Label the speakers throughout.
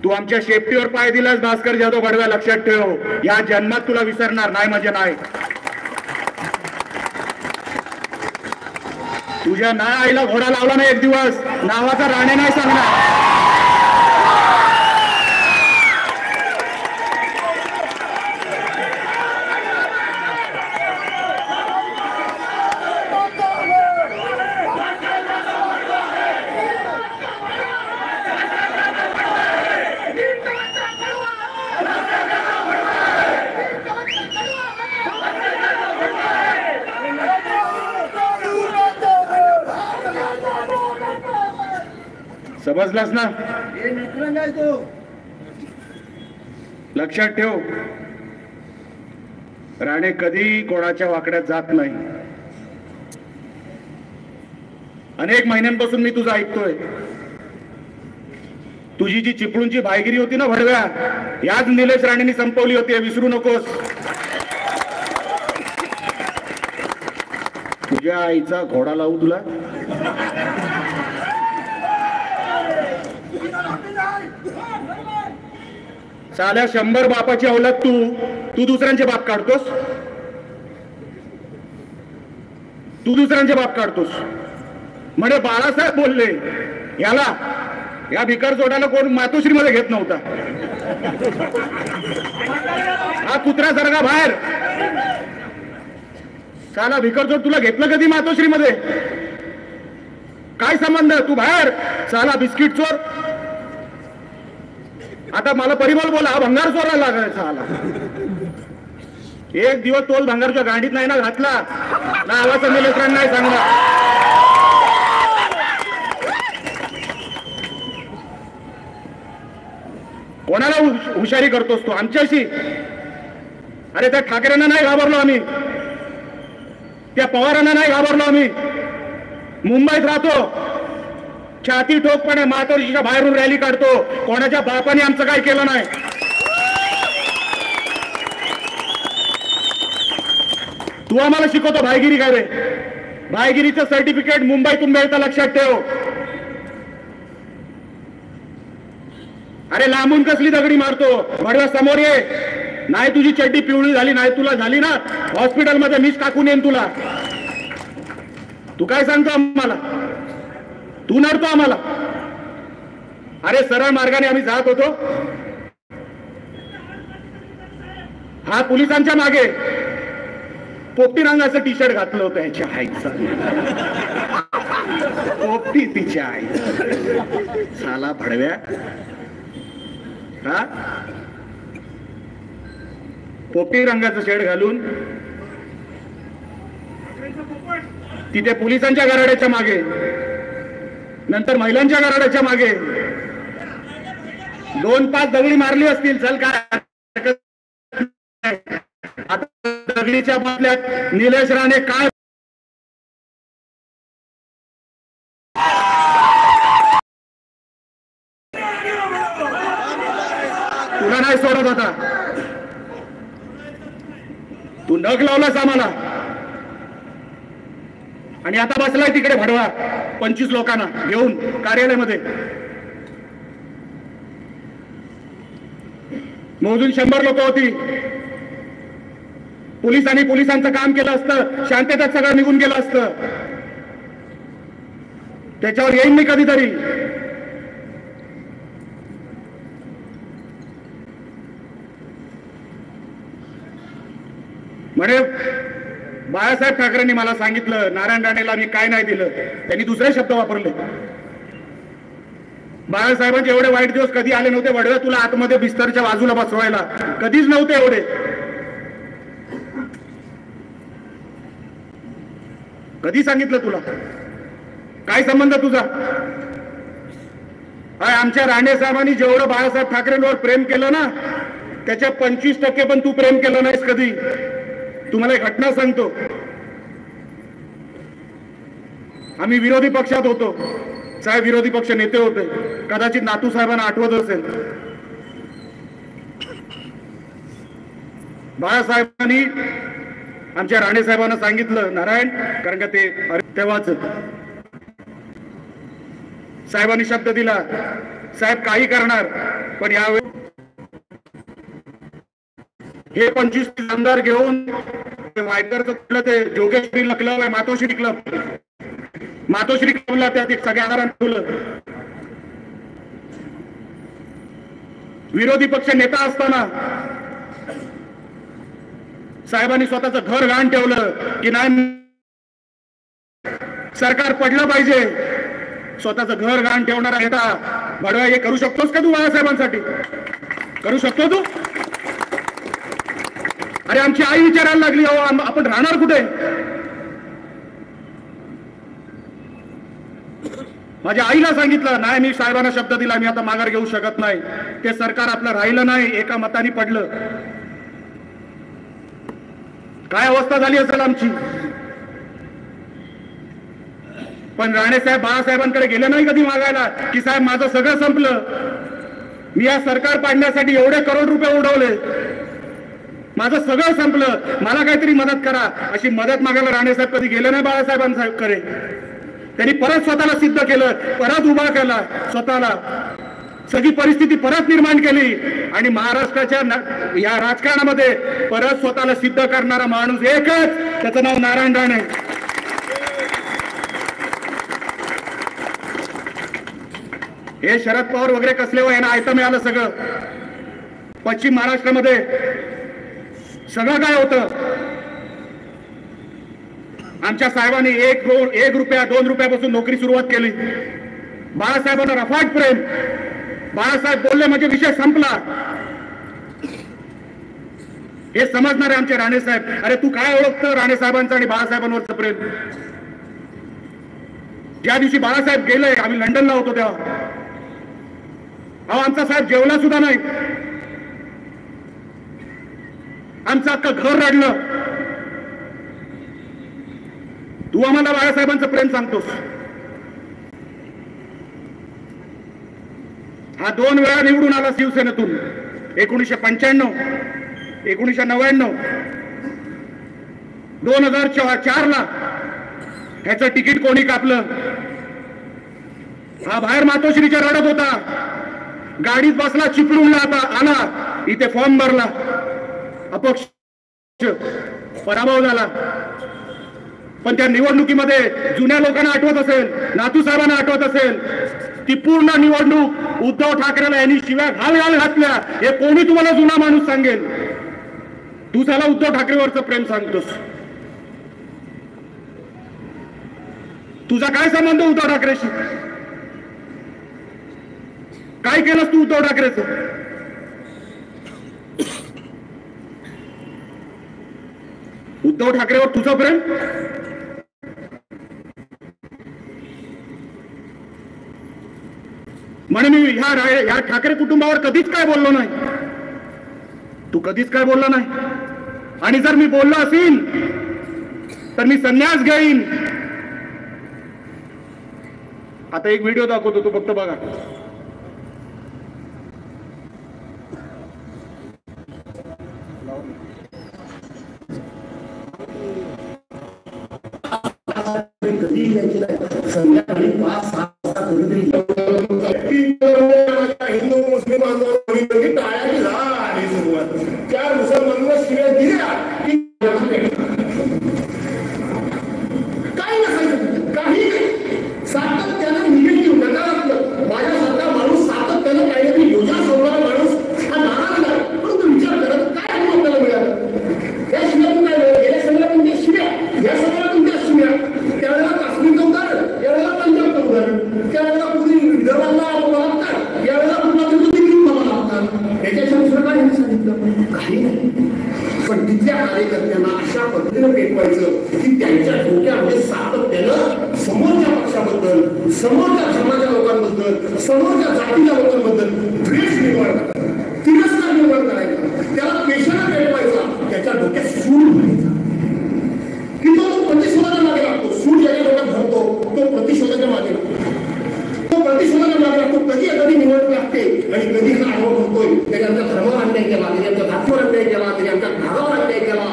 Speaker 1: तू आमच्या शेपटीवर पाय दिलास भास्कर जाधव बडव्या, लक्षात ठेव. या जन्मात तुला विसरणार नाही म्हणजे नाही. तुझ्या ना आईला घोडा लावला नाही एक दिवस, नावाचा राणे नाही सांगणार. समजलास ना? लक्षात ठेव, राणे कधी कोणाच्या वाकड्यात जात नाही. अनेक महिन्यांपासून मी तुझं ऐकतोय. तुझी जी चिपळूणची भाईगिरी होती ना भडव्या, याच निलेश राणेंनी संपवली होती, विसरू नकोस. तुझ्या आईचा घोडा लावू तुला. साल्या 100 बापाची औलाद तू दुसऱ्यांचे बाप काढतोस. तू दुसऱ्यांचे बाप काढतोस. म्हणे बाळासाहेब बोलले याला, या भिकार जोडाला कोण मातोश्री मध्ये घेत नव्हता. हा कुत्रा सारखा बाहेर. साला भिकारचोट तुला घेतलं कधी मातोश्री मध्ये? काय संबंध? तू बाहेर. साला बिस्किट चोर. आता मला परिमल बोला, हा भंगार चोरायला लागायचा आला. एक दिवस तोल भंगारच्या गांडीत नाही ना घातला ना, आवाज निलेश नाही सांगणार. कोणाला हुशारी करतोस तू? आमच्याशी. अरे त्या ठाकरेंना नाही घाबरलो आम्ही, त्या पवारांना नाही घाबरलो आम्ही. मुंबईत राहतो, छाती ठोकपणे मातोश्रीच्या बाहेरून रॅली काढतो. कोणाच्या बापाने आमचं काय केलं नाही. तू आम्हाला शिकवतो भाईगिरी काय रे? भाईगिरीचं सर्टिफिकेट मुंबईतून मिळतं, लक्षात ठेव. अरे लांबून कसली दगडी मारतो? भडव्या समोर ये. नाही तुझी चड्डी पिवळी झाली नाही, तुला झाली ना हॉस्पिटलमध्ये मीच टाकून येईन तुला. तू काय सांगतो आम्हाला? तू नडतो आम्हाला. अरे सरळ मार्गाने आम्ही जात होतो, हा पोलिसांच्या मागे पोपटी रंगाचं टी शर्ट घातलं होतं. ह्याच्या आईचं पोपटी, तिच्या आई साला भडव्या. हा पोपटी रंगाचं शर्ट घालून तिथे पोलिसांच्या गराड्याच्या मागे, नंतर महिलांच्या गराड्याच्या मागे 2-5 दगडी मारली असतील. चल काय आता दगडीच्या बदल्यात निलेश राणे काय तुला नाही सोडत आता. तू नख लावलास आम्हाला आणि आता बसलाय तिकडे भडवा 25 लोकांना घेऊन कार्यालयामध्ये. मोजून 100 लोक होती. पोलिसांनी पोलिसांचं काम केलं असतं, शांततेत सगळं निघून गेलं असतं. त्याच्यावर येईन मी कधीतरी. म्हणे बाळासाहेब ठाकरेंनी मला सांगितलं नारायण राणेला मी काय नाही दिलं. त्यांनी दुसरे शब्द वापरले. बाळासाहेबांचे एवढे वाईट दिवस कधी आले नव्हते वडव्या तुला आतमध्ये बिस्तरच्या बाजूला बसवायला. कधीच नव्हते एवढे. कधी सांगितलं तुला? काय संबंध तुझा? आमच्या राणे साहेबांनी जेवढं बाळासाहेब ठाकरेंवर प्रेम केलं ना, त्याच्या 25% पण तू प्रेम केलं नाहीस कधी. तुम्हाला एक घटना सांगतो. आम्ही विरोधी पक्षात होतो. साहेब विरोधी पक्ष नेते होते. कदाचित नातू साहेबांना आठवत असेल. बाळासाहेबांनी आमच्या राणे साहेबांना सांगितलं नारायण, कारण का ते तेव्हाच साहेबांनी शब्द दिला, साहेब काही करणार पण यावेळी हे 25 आमदार घेऊन वायकरचं कुठलं ते जोगेश्वरी क्लब आहे, मातोश्री क्लबला त्यात एक सगळ्या आधारानं ठेवलं. विरोधी पक्ष नेता असताना साहेबांनी स्वतःचं घर गहाण ठेवलं की नाही सरकार पडलं पाहिजे. स्वतःचं घर गहाण ठेवणारा नेता भडवा हे करू शकतोस का तू बाळासाहेबांसाठी? करू शकतो तू? अरे आमची आई विचारायला लागली, अहो आपण राहणार कुठे? माझ्या आईला सांगितलं नाही, मी साहेबांना शब्द दिला मी आता माघार घेऊ शकत नाही. ते सरकार आपलं राहिलं नाही, एका मताने पडलं. काय अवस्था झाली असेल आमची? पण राणेसाहेब बाळासाहेबांकडे गेले नाही कधी मागायला की साहेब माझं सगळं संपलं, मी या सरकार पाडण्यासाठी एवढे करोड रुपये उडवले, माझं सगळं संपलं, मला काहीतरी मदत करा. अशी मदत मागायला राणेसाहेब कधी गेले नाही बाळासाहेबांकडे. त्यांनी परत स्वतःला सिद्ध केलं, परत उभा केला स्वतःला, सगळी परिस्थिती परत निर्माण केली आणि महाराष्ट्राच्या या राजकारणामध्ये परत स्वतःला सिद्ध करणारा माणूस एकच, त्याचं नाव नारायण राणे. हे शरद पवार वगैरे कसले हो, यांना आयतं मिळालं सगळं. पश्चिम महाराष्ट्रामध्ये सगळं काय होतं? आमच्या साहेबांनी 1 रुपया 2 रुपयापासून नोकरी सुरुवात केली. बाळासाहेबांना रफाट प्रेम, बाळासाहेब बोलले म्हणजे विषय संपला. हे समजणारे आमचे राणेसाहेब. अरे तू काय ओळखतं राणेसाहेबांचं आणि बाळासाहेबांवरचं प्रेम? ज्या दिवशी बाळासाहेब गेले, आम्ही लंडनला होतो तेव्हा, अहो आमचा साहेब जेवला सुद्धा नाही, आमचं अख्खं घर रडलं. तू आम्हाला बाळासाहेबांचं प्रेम सांगतोस? हा 2 वेळा निवडून आला शिवसेनेतून, 1995, 1999, 2004 ला ह्याचं तिकीट कोणी कापलं? हा बाहेर मातोश्रीच्या रडत होता, गाडीत बसला, चिपळूणला आला, इथे फॉर्म भरला, अपक्ष पराभव झाला. पण त्या निवडणुकीमध्ये जुन्या लोकांना आठवत असेल, नातू साहेबांना आठवत असेल, ती पूर्ण निवडणूक उद्धव ठाकरेला यांनी शिव्या घाल घातल्या. हे कोणी तुम्हाला जुना माणूस सांगेल? तू त्याला उद्धव ठाकरेवरचं प्रेम सांगतोस? तुझा काय संबंध उद्धव ठाकरेशी? काय केलंस तू उद्धव ठाकरेचं? उद्धव ठाकरेवर तुझं प्रेम? म्हणून मी ह्या ठाकरे कुटुंबावर कधीच काय बोललो नाही. तू कधीच काय बोलला नाही. आणि जर मी बोललो असेल तर मी संन्यास घेईन. आता एक व्हिडिओ दाखवतो, तो फक्त बघा.
Speaker 2: संध्याकाळी 5-6 हिंदू मुस्लिम आंदोलन टाळ्याची झाली सुरुवात. 4 मुसलमानांना शिव्या दिल्या की काही नसायचं, काही सातत्यानं निगेटिव्ह नकारात्मक. माझ्यासारखा माणूस सातत्यानं काही तरी योजना सोडणारा माणूस हा नाराज आहे. परंतु विचार करत काय म्हणून आपल्याला मिळालं? या शिव्यातून काय मिळालं? गेल्या सगळ्या तुमच्या शिव्या, या सगळ्या तुमच्या शिव्या. त्यावेळेला काश्मीरचं उदाहरण, यावेळेला पंजाबचं उदाहरण, त्यावेळेला पूर्वी विदर्भाला लागतात, यावेळेला पुन्हा दिल्लीला लागतात. याच्याच्या दुसरं काय सांगितलं? काही नाही. पण तिथल्या कार्यकर्त्यांना अशा पद्धतीने पेटवायचं की त्यांच्या डोक्यामध्ये सातत्यानं समोरच्या पक्षाबद्दल, समोरच्या धर्माच्या लोकांबद्दल, समोरच्या जातीच्या लोकांबद्दल द्वेष निर्माण करायचा, तिरस्कार निर्माण करायचा, त्याला पेशाला पेटवायचा, त्याच्या डोक्यात सूड व्हायचा की तो प्रतिशोधाच्या मागे लागतो. सूड ज्याच्या डोक्यात भरतो तो प्रतिशोधाच्या मागे लागतो, तो प्रतिशोधाच्या मागे लागतो. कधी कधी निवडणूक लागते आणि कधी हा अनुभव होतोय तरी आमच्या धर्मावर अन्याय केला, तरी आमच्या धातूवर अन्याय केला, तरी आमच्या भागावर अन्याय केला,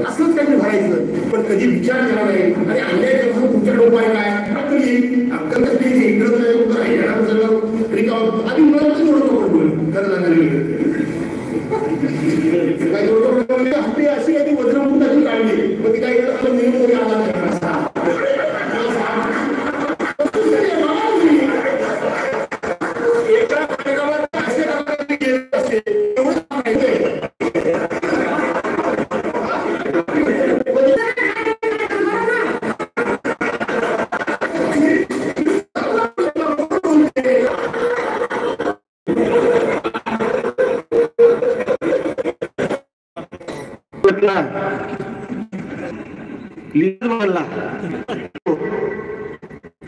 Speaker 2: असंच काही भरायचं. पण कधी विचार केला नाही. आणि अन्याय केला तुमच्या डोक्यात काय अक्कल येईल? अक्कल कसली इंग्रज आधी मला निवडणूक पडतो हत्ती अशी आहे ती वज्रमुक्ताची काढली मग ती काही नेहमी आला एका कार्यक्रमात असे असते एवढं माहिती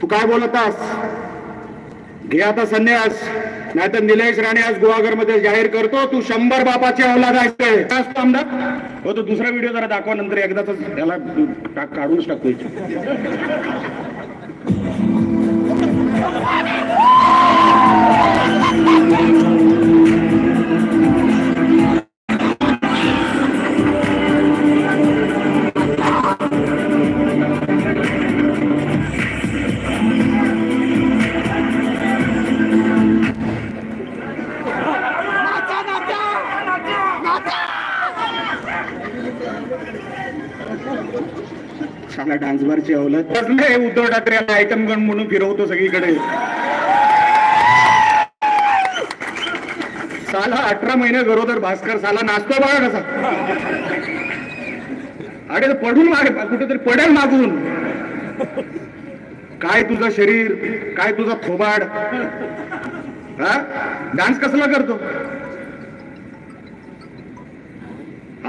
Speaker 1: तू काय बोलतास? घे आता संन्यास, नाहीतर निलेश राणे आज गुहागर मध्ये जाहीर करतो तू 100 बापाची औलाद आहेस आमदार. हो तो दुसरा व्हिडिओ जरा दाखवा नंतर एकदाच त्याला काढूनच टाकतो. डान्स बारची अवलत उद्धव ठाकरे आयटम गण म्हणून फिरवतो सगळीकडे. साला 18 महिने गरोदर भास्कर साला नाचतो बघा कसा. अरे पडून मागे कुठेतरी पडेल मागून. काय तुझं शरीर, काय तुझा थोबाड, हा डान्स कसला करतो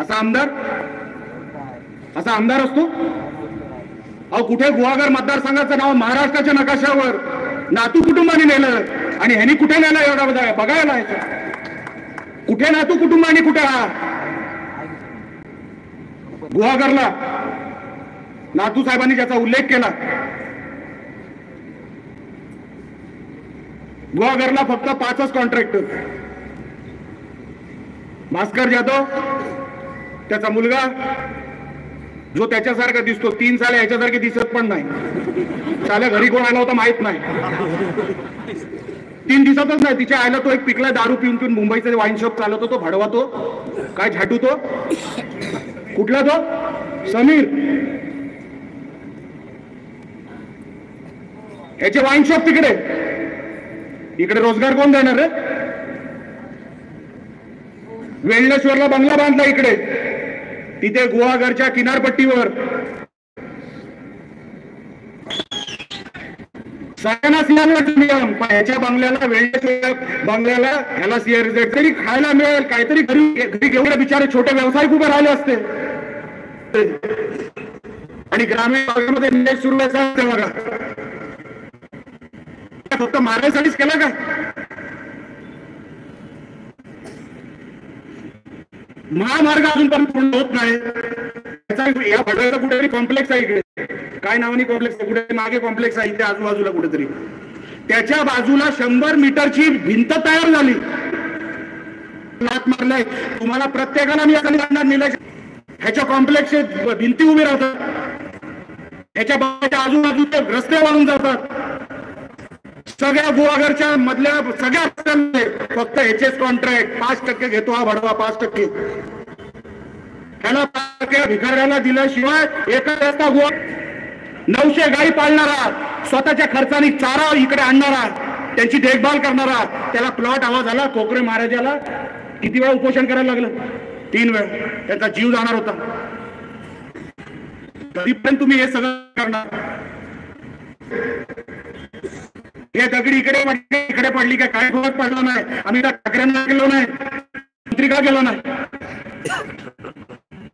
Speaker 1: असा आमदार? असा आमदार असतो? अहो कुठे गुहागर मतदारसंघाचं नाव महाराष्ट्राच्या नकाशावर नातू कुटुंबाने नेलं आणि ह्यांनी कुठे नेलं एवढा बघायला कुठे नातू कुटुंबाने कुठे हा गुहागरला नातू साहेबांनी ज्याचा उल्लेख केला. गुहागरला फक्त 5च कॉन्ट्रॅक्टर, भास्कर जाधव, त्याचा मुलगा जो त्याच्यासारखा दिसतो, 3 साले ह्याच्यासारखे दिसत पण नाही. साल्या घरी कोण आला होता माहित नाही, 3 दिवसातच नाही. तिच्या आईला तो एक पिकला दारू पिऊन पिऊन मुंबईचा वाईन शॉप चालवतो तो भडवा, तो काय झाटू, तो कुठला तो समीर, याचे वाईन शॉप तिकडे. इकडे रोजगार कोण देणार रे? वेल्लेश्वरला बंगला बांधला इकडे, तिथे गुहागरच्या किनारपट्टीवर सगळ्यांना नियम. ह्याच्या बंगल्याला, वेल्लेश्वर बंगल्याला ह्याला CRZ तरी खायला मिळेल, काहीतरी घरी एवढे बिचारे छोटे व्यावसायिक उभे राहिले असते. आणि ग्रामीण भागामध्ये निलेश सुरू असते बघा. फक्त मारायसाठीच केला काय? महामार्ग अजूनपर्यंत पूर्ण होत नाही. या भडव्याचा कुठेतरी कॉम्प्लेक्स आहे इकडे, काय नावानी कॉम्प्लेक्स आहे, कुठे मागे कॉम्प्लेक्स आहे इथे आजूबाजूला कुठेतरी. त्याच्या बाजूला 100 मीटरची भिंत तयार झाली. लात मारलाय तुम्हाला प्रत्येकाला मी असं सांगणार, निलेश ह्याच्या कॉम्प्लेक्स भिंती उभी राहतात, ह्याच्या बाजूच्या आजूबाजूचे रस्ते वाढून जातात. सगळ्या गुहागरच्या मधल्या सगळ्या रस्त्यांमध्ये फक्त ह्याचेच कॉन्ट्रॅक्ट. 5% घेतो हा भडवा, 5%. ह्याला भिकाऱ्याला दिल्याशिवाय एका रस्ता गुहा 900 गाई पाळणारा, स्वतःच्या खर्चाने चारा इकडे आणणारा, त्यांची देखभाल करणारा, त्याला प्लॉट हवा झाला कोकरे महाराजाला किती वेळा उपोषण करायला लागलं? 3 वेळा. त्याचा जीव जाणार होता. तरी पण तुम्ही हे सगळं करणार. हे दगडी इकडे पडली काय? काय फरक पडला नाही. आम्ही त्या ठाकरेंना गेलो नाही, मंत्री का गेलो नाही?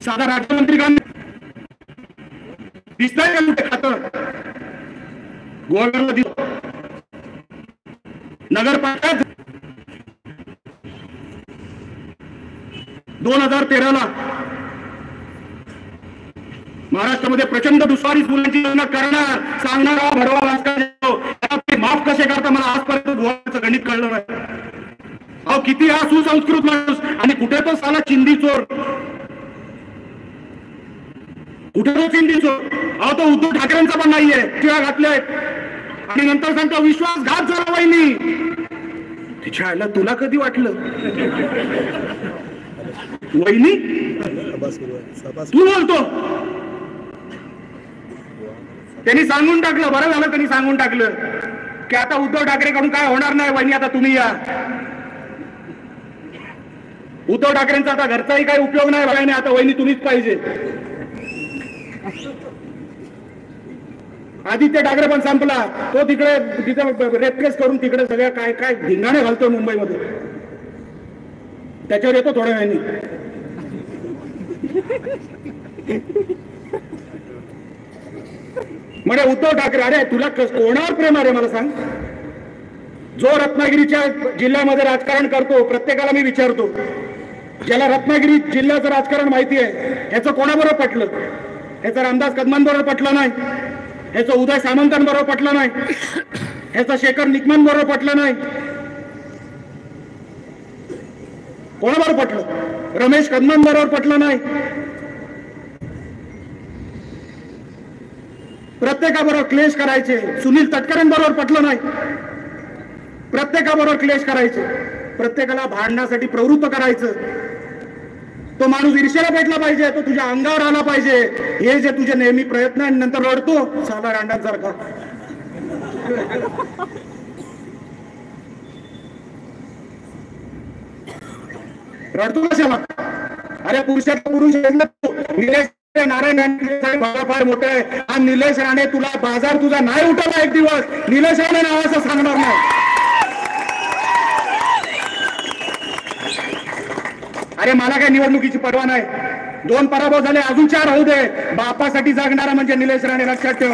Speaker 1: साधा राज्यमंत्री का दिसतंय का कुठे खातं? गुहागरला दिसत, नगरपालिका 2013ला महाराष्ट्रामध्ये प्रचंड दुष्काळी मुलांची योजना करणार सांगणारा भडवा भास्कर माफ कसे करता मला आजपर्यंत गुहागरचं गणित कळलं नाही. अहो किती हा सुसंस्कृत माणूस आणि कुठे तो साला चिंदी चोर, कुठे तो चिंदी चोर. अहो तो उद्धव ठाकरेंचा पण नाहीये, शिव्या घातल्यात आणि नंतर सांगतो विश्वासघात झाला वहिनी. तिच्या आईला तुला कधी वाटलं वहिनी तू बोलतो? त्यांनी सांगून टाकलं, बरं झालं त्यांनी सांगून टाकलं की आता उद्धव ठाकरेकडून काय होणार नाही वहिनी, आता तुम्ही या. उद्धव ठाकरेंचा आता घरचाही काही उपयोग नाही वहिनी, आता वहिनी तुम्हीच पाहिजे. आदित्य ठाकरे पण संपला, तो तिकडे तिथे रेप केस करून तिकडे सगळ्या काय काय धिंगाणे घालतो मुंबईमध्ये. त्याच्यावर येतो थोड्या वेळाने. म्हणजे उद्धव ठाकरे, अरे तुला कोणावर प्रेम आहे मला सांग? जो रत्नागिरीच्या जिल्ह्यामध्ये राजकारण करतो, प्रत्येकाला मी विचारतो, ज्याला रत्नागिरी जिल्ह्याचं राजकारण माहिती आहे, ह्याचं कोणाबरोबर पटलं? ह्याचं रामदास कदमांबरोबर पटलं नाही, ह्याचं उदय सामंतांबरोबर पटलं नाही, ह्याचं शेखर निकमांबरोबर पटलं नाही. कोणाबरोबर पटलं? रमेश कदमांबरोबर पटलं नाही. प्रत्येकाबरोबर क्लेश करायचे. सुनील तटकरेंबरोबर पटलं नाही, प्रत्येकाबरोबर क्लेश करायचे, प्रत्येकाला भांडण्यासाठी प्रवृत्त करायचं. तो माणूस ईर्ष्याला भेटला पाहिजे, तो तुझ्या अंगावर आला पाहिजे. हे जे तुझे नेहमी प्रयत्न आहे, नंतर रडतो साला रांडांसारखा. रडतो कशाला? अरे पुरुषाचा पुरुष निलेश नारायण राणे फार मोठे आहे, आणि निलेश राणे तुला बाजार तुझा नाही उठवला एक दिवस, निलेश राणे नावाचं सांगणार नाही. अरे मला काय निवडणुकीची पर्वा नाही, 2 पराभव झाले, अजून 4 होऊ दे. बापासाठी जागणारा म्हणजे निलेश राणे, लक्षात ठेव.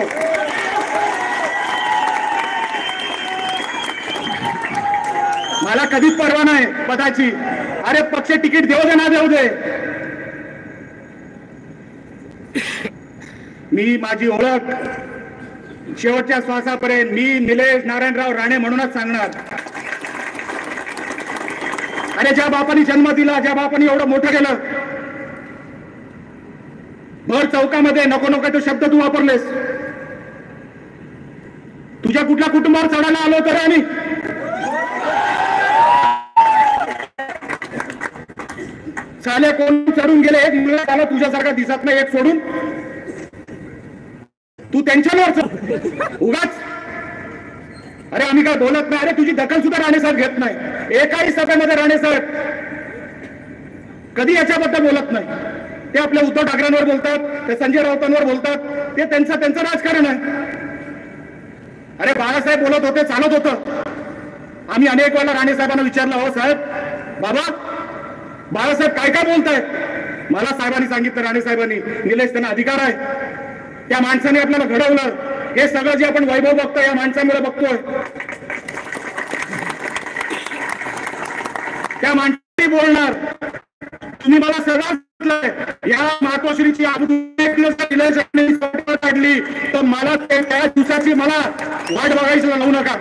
Speaker 1: मला कधीच पर्वा नाही पदाची. अरे पक्ष तिकीट देऊ दे ना देऊ दे, मी माझी ओळख शेवटच्या श्वासापर्यंत मी निलेश नारायणराव राणे म्हणूनच सांगणार. अरे ज्या बापाने जन्म दिला, ज्या बापाने एवढं मोठं केलं, भर चौकामध्ये नको नको तो शब्द तू वापरलेस. तुझ्या कुठल्या कुटुंबावर चढायला आलो तर? आणि साले कोण चढून गेले? एक मुलगा त्याला तुझ्यासारखा दिसत नाही, एक सोडून तू त्यांच्यावर उगाच. अरे आम्ही काय बोलत नाही. अरे तुझी दखल सुद्धा राणेसाहेब घेत नाही. एकाही सभेमध्ये राणेसाहेब कधी याच्याबद्दल बोलत नाही. ते आपल्या उद्धव ठाकरेंवर बोलतात, ते संजय राऊतांवर बोलतात, ते त्यांचं राजकारण आहे. अरे बाळासाहेब बोलत होते, चालत होतं. आम्ही अनेक वेळा राणेसाहेबांना विचारलं, हो साहेब, बाबा बाळासाहेब काय काय बोलतायत? मला साहेबांनी सांगितलं, राणेसाहेबांनी, निलेश त्यांना अधिकार आहे, त्या माणसाने आपल्याला घडवलं. हे सगळं जे आपण वैभव बघतोय या माणसामुळे बघतोय. त्या माणसाने बोलणार. तुम्ही मला सगळं या मातोश्रीची काढली तर मला त्या दिवसाची मला वाट बघायची लावू नका.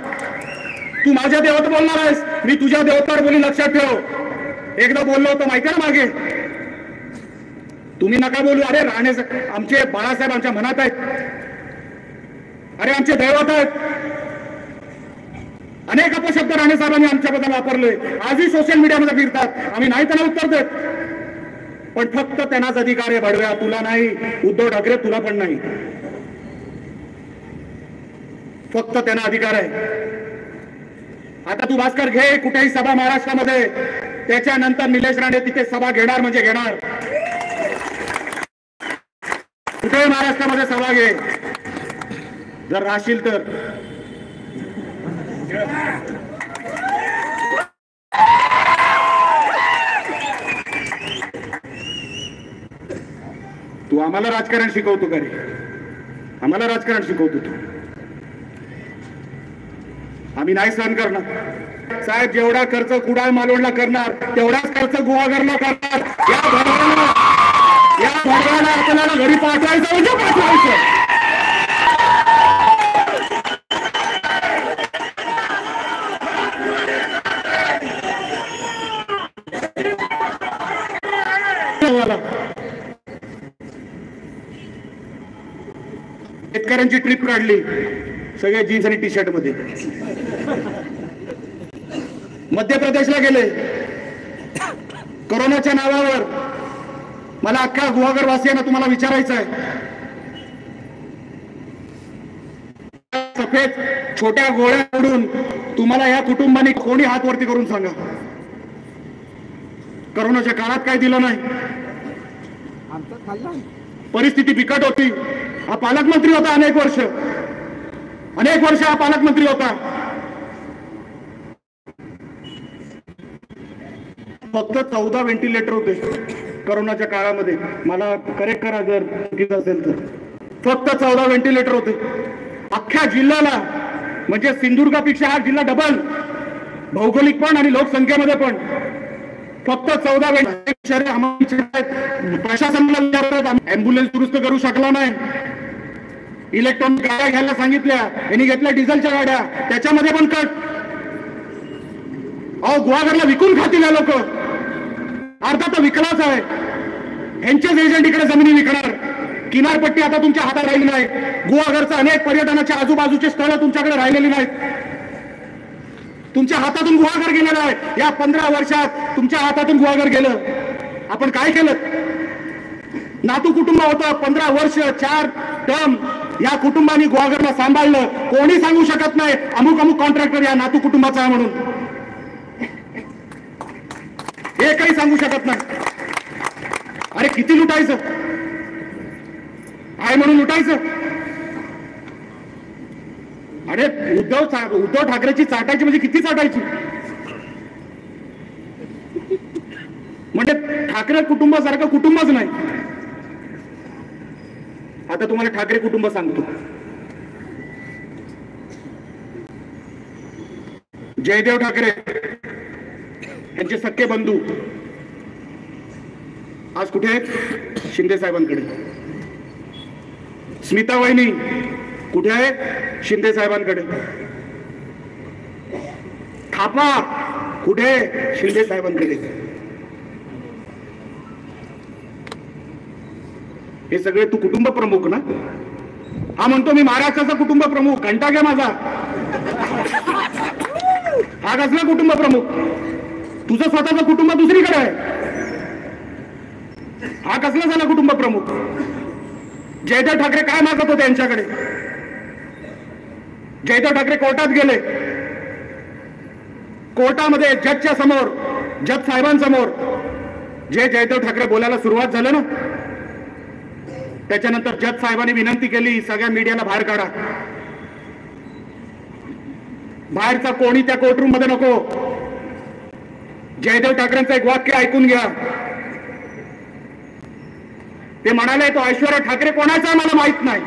Speaker 1: तू माझ्या देवत बोलणार आहेस, मी तुझ्या देवतावर बोली, लक्षात ठेव. एकदा बोललो होतो माहिती आहे ना मागे, तुम्ही नका बोलू. अरे राणे आमचे बाळासाहेब आमच्या मनात आहेत, अरे आमचे दैवत आहेत. अनेक अपशब्द राणे साहेबांनी आमच्याबद्दल वापरले, आजही सोशल मीडियामध्ये फिरतात. आम्ही नाही त्यांना उत्तर देत, पण फक्त त्यांनाच अधिकार आहे भडव्या, तुला नाही. उद्धव ठाकरे तुला पण नाही, फक्त त्यांना अधिकार आहे. आता तू भास्कर घे कुठेही सभा महाराष्ट्रामध्ये, त्याच्यानंतर निलेश राणे तिथे सभा घेणार म्हणजे घेणार. कुठेही महाराष्ट्रामध्ये सभा घे जर राहशील तर. तू आम्हाला राजकारण शिकवतो का रे? आम्हाला राजकारण शिकवतो तू? आम्ही नाही सहन करणार साहेब. जेवढा खर्च कुडाळ मालवणला करणार तेवढाच खर्च गुहागरला करणार. या भडव्याला आपल्याला घरी पाठवायचं म्हणजे पाठवायचं. शेतकऱ्यांची ट्रिप काढली सगळ्या जीन्स आणि टी शर्ट मध्ये. मध्य प्रदेशला गेले कोरोनाच्या नावावर. मला अख्ख्या गुहागर वासियांना तुम्हाला विचारायचं आहे, सफेद छोट्या गोळ्या उडून तुम्हाला या कुटुंबाने कोणी हात वरती करून सांगा, कोरोनाच्या काळात काय दिलं नाही? परिस्थिती बिकट होती. हा पालकमंत्री होता अनेक वर्ष हा पालकमंत्री होता. फक्त 14 व्हेंटिलेटर होते कोरोनाच्या काळामध्ये. मला करेक्ट करा जर चुकीचं असेल तर. फक्त 14 व्हेंटिलेटर होते अख्ख्या जिल्ह्याला. म्हणजे सिंधुदुर्गापेक्षा हा जिल्हा डबल भौगोलिक पण आणि लोकसंख्येमध्ये पण. फक्त 14 व्हेंटिलेटर. प्रशासनाला विचारतात, अँब्युलन्स दुरुस्त करू शकला नाही. इलेक्ट्रॉनिक गाड्या घ्यायला सांगितल्या, यांनी घेतल्या डिझेलच्या गाड्या, त्याच्यामध्ये पण कट. अहो गुहागरला विकून खातील या लोक. अर्धा तर विकलाच आहे. यांचेच एजंट इकडे जमिनी विकणार. किनारपट्टी आता तुमच्या हातात राहिली नाही. गुहागरचं अनेक पर्यटनाच्या आजूबाजूचे स्थळ तुमच्याकडे राहिलेली नाहीत. तुमच्या हातातून गुहागर गेलेलं आहे. या 15 वर्षात तुमच्या हातातून गुहागर गेलं. आपण काय केलं? नातू कुटुंब होतं 15 वर्ष 4 टर्म. या कुटुंबाने गुहागरला सांभाळलं. कोणी सांगू शकत नाही अमुक कॉन्ट्रॅक्टर या नातू कुटुंबाचा आहे म्हणून. हे काही सांगू शकत नाही. अरे किती लुटायचं आहे म्हणून लुटायचं. अरे उद्धव ठाकरेची चाटायची म्हणजे किती चाटायची. म्हणजे ठाकरे कुटुंबासारखं कुटुंबच नाही. आता तुम्हाला ठाकरे कुटुंब सांगतो. जयदेव ठाकरे यांचे सख्खे बंधू आज कुठे आहेत? शिंदे साहेबांकडे. स्मिता वहिनी कुठे आहे? शिंदे साहेबांकडे. थापा कुठे? शिंदे साहेबांकडे. हे सगळे तू कुटुंब प्रमुख ना? हा म्हणतो मी महाराष्ट्राचा कुटुंब प्रमुख. घंटा घ्या माझा. हा कसला कुटुंब प्रमुख? तुझं स्वतःचं कुटुंब दुसरीकडे आहे. हा कसला झाला कुटुंब प्रमुख? जयदेव ठाकरे काय मागत होते यांच्याकडे? जयदेव ठाकरे कोर्टात गेले. कोर्टामध्ये जजच्या समोर, जज साहेबांसमोर जे जयदेव ठाकरे बोलायला सुरुवात झालं ना, त्याच्यानंतर जज साहेबांनी विनंती केली सगळ्या मीडियाला बाहेर काढा. बाहेरचा कोणी त्या कोर्टरूम मध्ये नको. जयदेव ठाकरेंचं एक वाक्य ऐकून घ्या. ते म्हणाले तो ऐश्वर्या ठाकरे कोणाचा मला माहित नाही.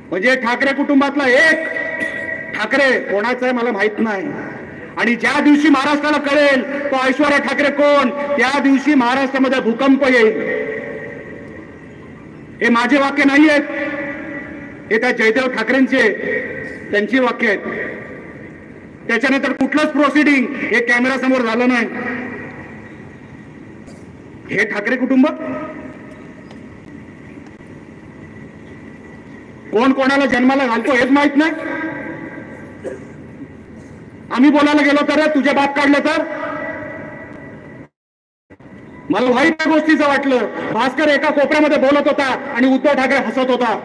Speaker 1: म्हणजे ठाकरे कुटुंबातला एक ठाकरे कोणाचा आहे मला माहित नाही. आणि ज्या दिवशी महाराष्ट्राला कळेल तो ऐश्वर्या ठाकरे कोण, त्या दिवशी महाराष्ट्रामध्ये भूकंप येईल. हे माझे वाक्य नाही आहेत, हे त्या जयदेव ठाकरेंचे त्यांची वाक्य आहेत. त्याच्यानंतर कुठलंच प्रोसिडिंग हे कॅमेरा समोर झालं नाही. हे ठाकरे कुटुंब कोण कोणाला जन्माला घालतो हेच माहित नाही. आम्ही बोलायला गेलो तर तुझे बाप काढले तर मला वाईट त्या गोष्टीचं वाटलं. भास्कर एका कोपऱ्यामध्ये बोलत होता आणि उद्धव ठाकरे हसत होता.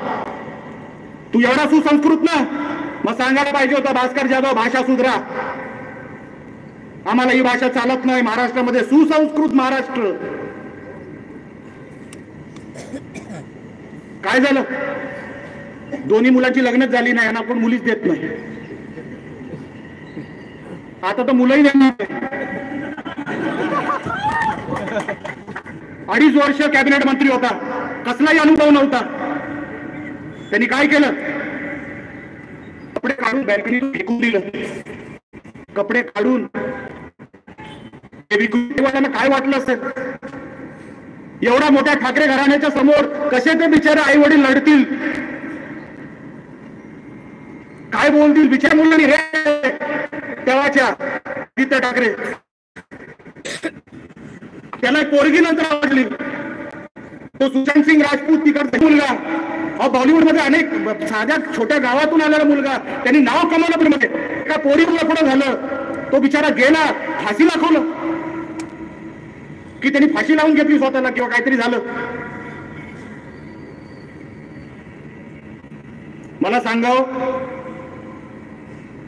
Speaker 1: तू एवढा सुसंस्कृत ना, मग सांगायला पाहिजे होता भास्कर जाधव भाषा सुधरा. आम्हाला ही भाषा चालत नाही महाराष्ट्रामध्ये. सुसंस्कृत महाराष्ट्र. काय झालं? दोन्ही मुलांची लग्नच झाली नाही आणि आपण मुलीच देत नाही. आता तर मुलंही देणार नाही. 2.5 वर्ष कॅबिनेट मंत्री होता, कसलाही अनुभव नव्हता. त्यांनी काय केलं? कपडे काढून बॅल्कनीत फेकून दिलं. कपडे काढून विकून काय वाटलं असेल? एवढा मोठ्या ठाकरे घराण्याच्या समोर कसे ते बिचारे आई वडील लढतील, काय बोलतील? बिचार मुलांनी रे तेव्हाच्या आदित्य ठाकरे त्याला पोरगी नंतर आवडली. तो सुशांत सिंग राजपूत तिकडचा मुलगा, बॉलिवूड मध्ये अनेक साध्या छोट्या गावातून आलेला मुलगा, त्यांनी नाव कमावलं. पण मध्ये एका पोरीमुळे पुढे झालं, तो बिचारा गेला, फाशी दाखवलं की त्यांनी फाशी लावून घेतली स्वतःला किंवा काहीतरी झालं. मला सांगाव,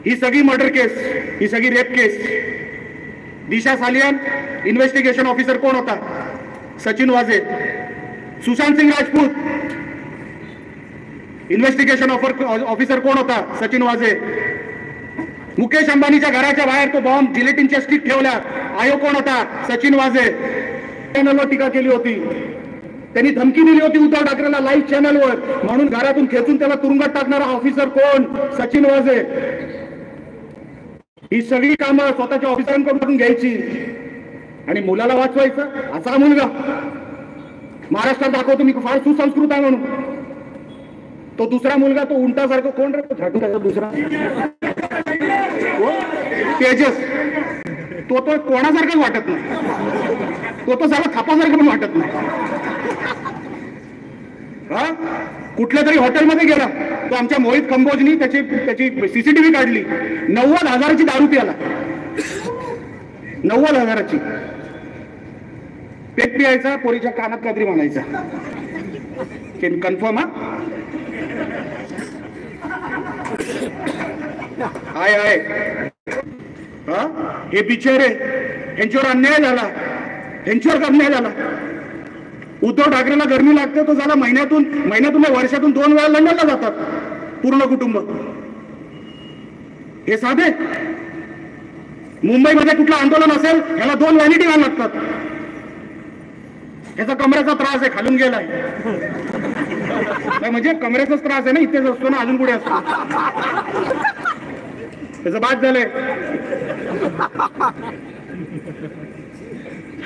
Speaker 1: ही सगळी मर्डर केस, ही सगळी रेप केस, दिशा सालियन इन्व्हेस्टिगेशन ऑफिसर कोण होता? सचिन वाझे. सुशांत सिंग राजपूत इन्व्हेस्टिगेशन ऑफिसर कोण होता? सचिन वाझे. मुकेश अंबानीच्या घराच्या बाहेर तो बॉम्ब जिलेटिनच्या स्टिक ठेवल्या, आयोग कोण होता? सचिन वाझे. चॅनलवर टीका केली होती, त्यांनी धमकी दिली होती उद्धव ठाकरेंना लाईव्ह चॅनलवर, म्हणून घरातून खेचून त्याला तुरुंगात टाकणारा ऑफिसर कोण? सचिन वाझे. ही सगळी कामं स्वतःच्या ऑफिसरांकडून घ्यायची आणि मुलाला वाचवायचं. असा मुलगा महाराष्ट्रात दाखवतो मी फार सुसंस्कृत आहे म्हणून. तो दुसरा मुलगा तो उंटासारखं कोण रे? झाटू त्याचा दुसरा तेजस, तो कोणासारखंच वाटत नाही, तो साला थापासारखं पण वाटत नाही. हा, कुठल्या तरी हॉटेलमध्ये गेला तो, आमच्या मोहित कंबोजनी त्याची सीसीटीव्ही काढली, 90,000ची दारू प्याला, 90,000ची. पेट पियायचा, पोरीच्या कानात काहीतरी म्हणायचा. कन्फर्म? आहे हा, हे बिचारे, ह्यांच्यावर अन्याय झाला, उद्धव ठाकरेंना गरमी लागते तो झाला महिन्यातून वर्षातून 2 वेळा लंडनला जातात पूर्ण कुटुंब. हे साधे मुंबईमध्ये कुठलं आंदोलन असेल ह्याला 2 व्हॅनिटी व्हॅन लागतात. ह्याचा कमरेचा त्रास आहे, खालून गेलाय. म्हणजे कमरेचाच त्रास आहे ना, इथेच असतो ना, अजून पुढे असतो. त्याचं बाद झालंय.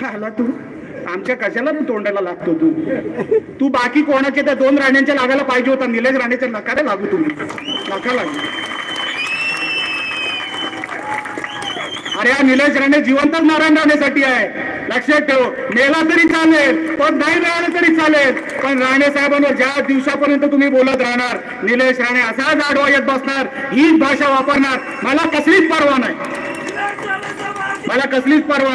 Speaker 1: आला तू आमच्या कशाला तू तोंडाला लागतो? तू बाकी कोणाच्या त्या 2 राण्यांच्या लागायला पाहिजे होता, निलेश राणेच्या नकाला लागू, तुम्ही नका लागू. अरे हा निलेश राणे जिवंतच नारायण राणेसाठी आहे, लक्षात ठेव. मेला तरी चालेल, पण नाही मिळालं तरी चालेल, पण राणे साहेबांवर ज्या दिवसापर्यंत तुम्ही बोलत राहणार, निलेश राणे असाच आडवा येत बसणार, हीच भाषा वापरणार. मला कसलीच परवा नाही, मला कसलीच परवा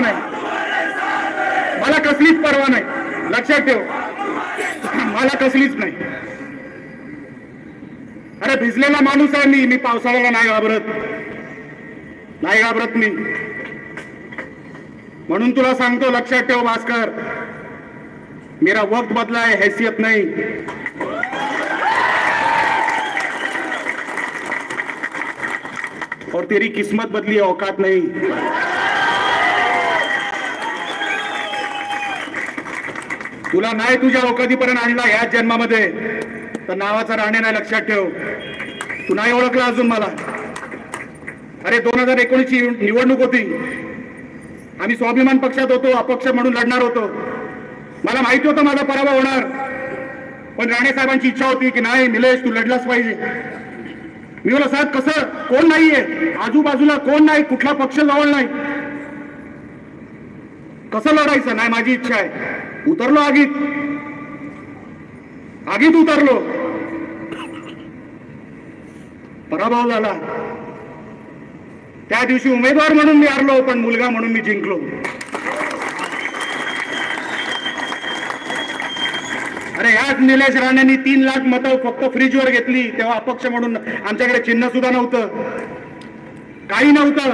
Speaker 1: नाही, लक्षात ठेव, मला कसलीच नाही. अरे भिजलेला माणूस आहे मी पावसाळ्याला नाही घाबरत मी. म्हणून तुला सांगतो, लक्षात ठेव भास्कर, मेरा वक्त बदला है, हैसियत नहीं. और तेरी किस्मत बदली है, औकात नहीं. तुला नाही तुझ्या औकातीपर्यंत आणला याच जन्मामध्ये तर नावाचा राणे नाही, लक्षात ठेव. तू नाही ओळखला अजून मला. अरे 2019ची निवडणूक होती, आम्ही स्वाभिमान पक्षात होतो, अपक्ष म्हणून लढणार होतो. मला माहिती होतं माझा पराभव होणार, पण राणे साहेबांची इच्छा होती की नाही निलेश तू लढलाच पाहिजे. मी बोला साहेब कसं, कोण नाहीये आजूबाजूला, कोण नाही, कुठला पक्ष जवळ नाही, कसं लढायचं? नाही माझी इच्छा आहे. उतरलो आगीत उतरलो, पराभव झाला. त्या दिवशी उमेदवार म्हणून मी हारलो, पण मुलगा म्हणून मी जिंकलो. अरे याच निलेश राणेंनी 3 लाख मतं फक्त फ्रीजवर घेतली, तेव्हा अपक्ष म्हणून आमच्याकडे चिन्ह सुद्धा नव्हतं, काही नव्हतं.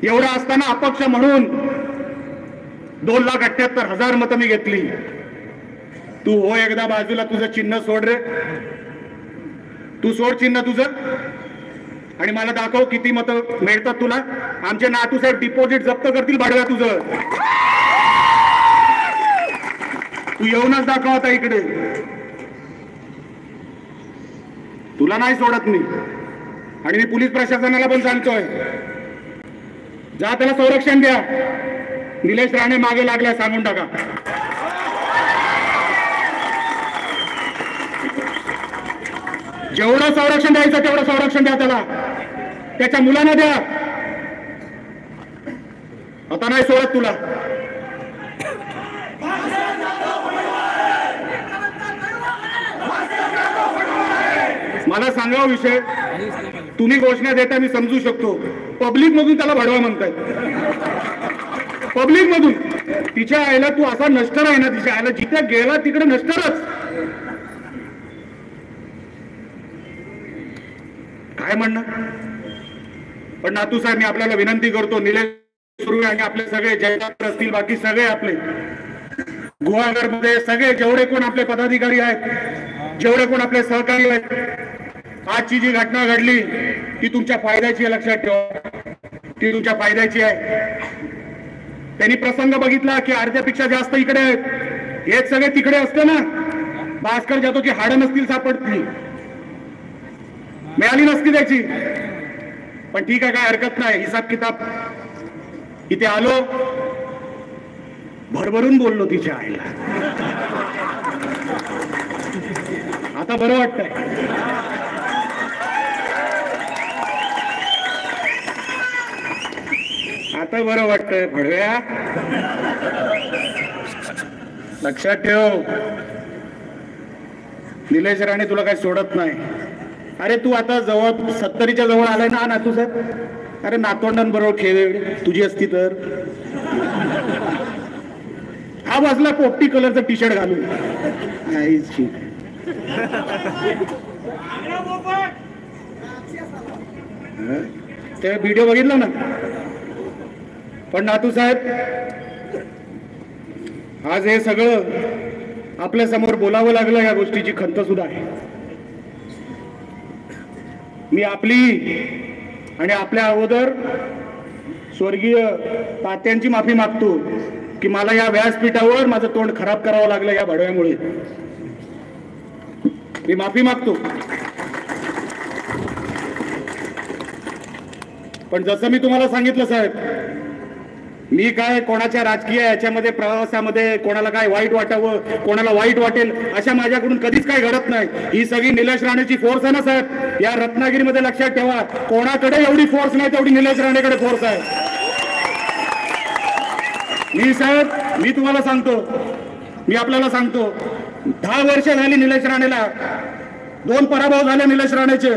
Speaker 1: एवढं असताना अपक्ष म्हणून 2,78,000 मतं मी घेतली. तू हो एकदा बाजूला, तुझं चिन्ह सोड रे, तू सोड चिन्ह तुझं आणि मला दाखव किती मतं मिळतात तुला. आमचे नातू साहेब डिपॉझिट जप्त करतील भाडव्या तुझं. तू येऊनच दाखव आता इकडे, तुला नाही सोडत मी. आणि मी पोलीस प्रशासनाला पण सांगतोय, जा त्याला संरक्षण द्या. निलेश राणे मागे लागलाय सांगून टाका. जेवढं संरक्षण द्यायचं तेवढं संरक्षण द्या त्याला, त्याच्या मुलांना द्या. आता नाही सोडत तुला. मला सांगावा विषय, तुम्ही घोषणा देता मी समजू शकतो, पब्लिक मधून त्याला भडवा म्हणताय, पब्लिक मधून. तिच्या आईला तू असा नष्टर आहे ना, तिच्या आईला जिथे गेला तिकडे नष्टरच. काय म्हणणार. पण नातू साहेब मी आपल्याला विनंती करतो, निलेश सुर्वे आणि आपले सगळे जयपात्र असतील, बाकी सगळे आपले गुहागर मध्ये सगळे जेवढे कोण आपले पदाधिकारी आहेत, जेवढे कोण आपले सहकारी आहेत, आजची जी घटना घडली ती तुमच्या फायद्याची आहे, लक्षात ठेवा, ती तुमच्या फायद्याची आहे. त्यांनी प्रसंग बघितला की अर्ध्यापेक्षा जास्त इकडे आहेत, हेच सगळे तिकडे असते ना, भास्कर जातो की हाडं नसतील सापडतील, मिळाली नसती त्याची. पण ठीक आहे, काय हरकत नाही, हिसाब किताब. इथे आलो, भरभरून बोललो तिच्या आईला, आता बरं वाटतंय. आता बरं वाटतंय. भडव्या लक्षात ठेव, निलेश राणे तुला काही सोडत नाही. अरे तू आता जवळ 70च्या जवळ आलाय ना नातू साहेब. अरे नातवंडांबरोबर खेळ तुझी असती तर. हा बसला पोपटी कलरचा टी शर्ट घालून, ते व्हिडिओ बघितला ना. पण नातू साहेब आज हे सगळं आपल्या समोर बोलावं लागलं, या गोष्टीची खंत सुद्धा आहे. मी आपली आणि आपल्या अगोदर स्वर्गीय तात्यांची माफी मागतो की मला या व्यासपीठावर माझं तोंड खराब करावं लागलं या भडव्यामुळे. मी माफी मागतो. पण जसं मी तुम्हाला सांगितलं साहेब, मी काय कोणाच्या राजकीय याच्यामध्ये प्रवासामध्ये कोणाला काय वाईट वाटावं, कोणाला वाईट वाटेल अशा माझ्याकडून कधीच काय घडत नाही. ही सगळी निलेश राणेची फोर्स आहे ना साहेब. या रत्नागिरीमध्ये लक्षात ठेवा, कोणाकडे एवढी फोर्स नाही तेवढी निलेश राणेकडे फोर्स आहे. मी साहेब, मी तुम्हाला सांगतो, मी आपल्याला सांगतो, 10 वर्ष झाली निलेश राणेला, 2 पराभव झाले निलेश राणेचे.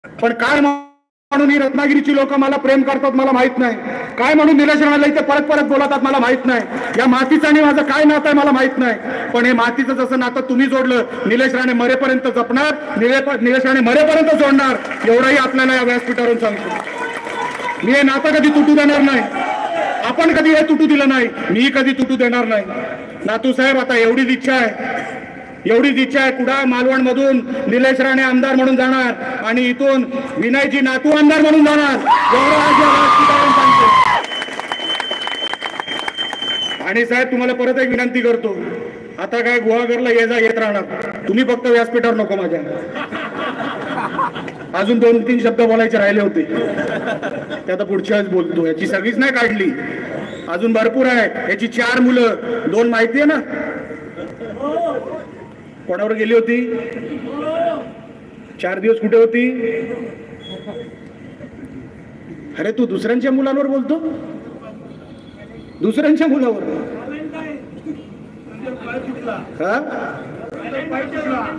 Speaker 1: पण काय म्हणून ही रत्नागिरीची लोक मला प्रेम करतात मला माहित नाही, काय म्हणून निलेश राणेला इथे परत परत बोलतात मला माहित नाही, या मातीचं आणि माझं काय नातं आहे मला माहित नाही. पण हे मातीचं जसं नातं तुम्ही जोडलं, निलेश राणे मरेपर्यंत जपणार, निलेश राणे मरेपर्यंत जोडणार, एवढंही आपल्याला या व्यासपीठावरून सांगतो. मी हे नातं कधी तुटू देणार नाही, आपण कधी हे तुटू दिलं नाही, मी कधी तुटू देणार नाही. नातू साहेब आता एवढीच इच्छा आहे, कुडाळ मालवण मधून निलेश राणे आमदार म्हणून जाणार आणि इथून विनयजी नातू आमदार म्हणून जाणार, एवढं आज या व्यासपीठावरून सांगतो. आणि साहेब तुम्हाला परत एक विनंती करतो, आता काय गुहागरला ये जा येत राहणार, तुम्ही फक्त व्यासपीठावर नको माझ्या. अजून 2-3 शब्द बोलायचे राहिले होते, ते आता पुढच्या वेळेस बोलतो. याची सगळीच नाही काढली, अजून भरपूर आहे. याची 4 मुलं, 2 माहिती आहे ना कोणावर गेली होती, 4 दिवस कुठे होती. अरे तू दुसऱ्यांच्या मुलांवर बोलतो, दुसऱ्यांच्या मुलावर. हा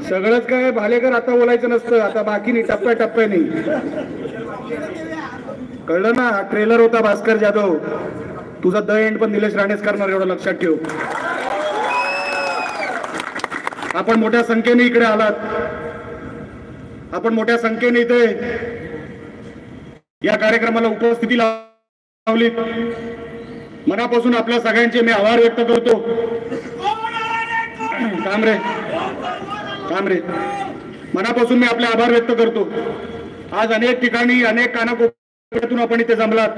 Speaker 1: सगळंच काय भालेकर आता बोलायचं नसतं, आता बाकी नाही, टप्प्याटप्प्याने. कळलं ना. ट्रेलर होता भास्कर जाधव, तुझा द एंड पण निलेश राणेच करणार, एवढं लक्षात ठेव. आपण मोठ्या संख्येने इकडे आलात, आपण मोठ्या संख्येने इथे या कार्यक्रमाला उपस्थिती लावली. मनापासून आपल्या सगळ्यांचे मी आभार व्यक्त करतो. थांब रे, मनापासून मी आपले आभार व्यक्त करतो. आज अनेक ठिकाणी अनेक कानाकोपऱ्यातून आपण इथे जमलात.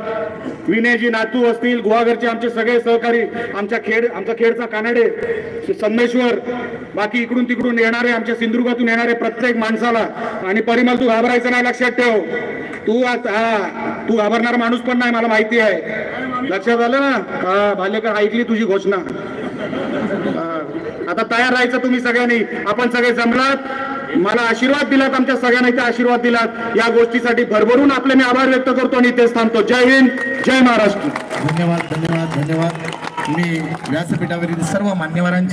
Speaker 1: विनयजी नातू असतील, गुहागरचे आमचे सगळे सहकारी, आमचा खेडचा कानडे, संमेश्वर, बाकी इकडून तिकडून येणारे, आमच्या सिंधुदुर्गातून येणारे प्रत्येक माणसाला. आणि परिमल तू घाबरायचं नाही, लक्षात ठेव. तू घाबरणारा माणूस पण नाही, मला माहिती आहे. लक्षात आलं ना. भालेकर ऐकली तुझी घोषणा. आता तयार राहायचं तुम्ही सगळ्यांनी. आपण सगळे जमलात, मला आशीर्वाद दिलात, आमच्या सगळ्यांना इथे आशीर्वाद दिलात. या गोष्टीसाठी भरभरून आपले मी आभार व्यक्त करतो आणि इथेच थांबतो. जय हिंद, जय महाराष्ट्र.
Speaker 3: धन्यवाद. मी व्यासपीठावरील सर्व मान्यवरांचे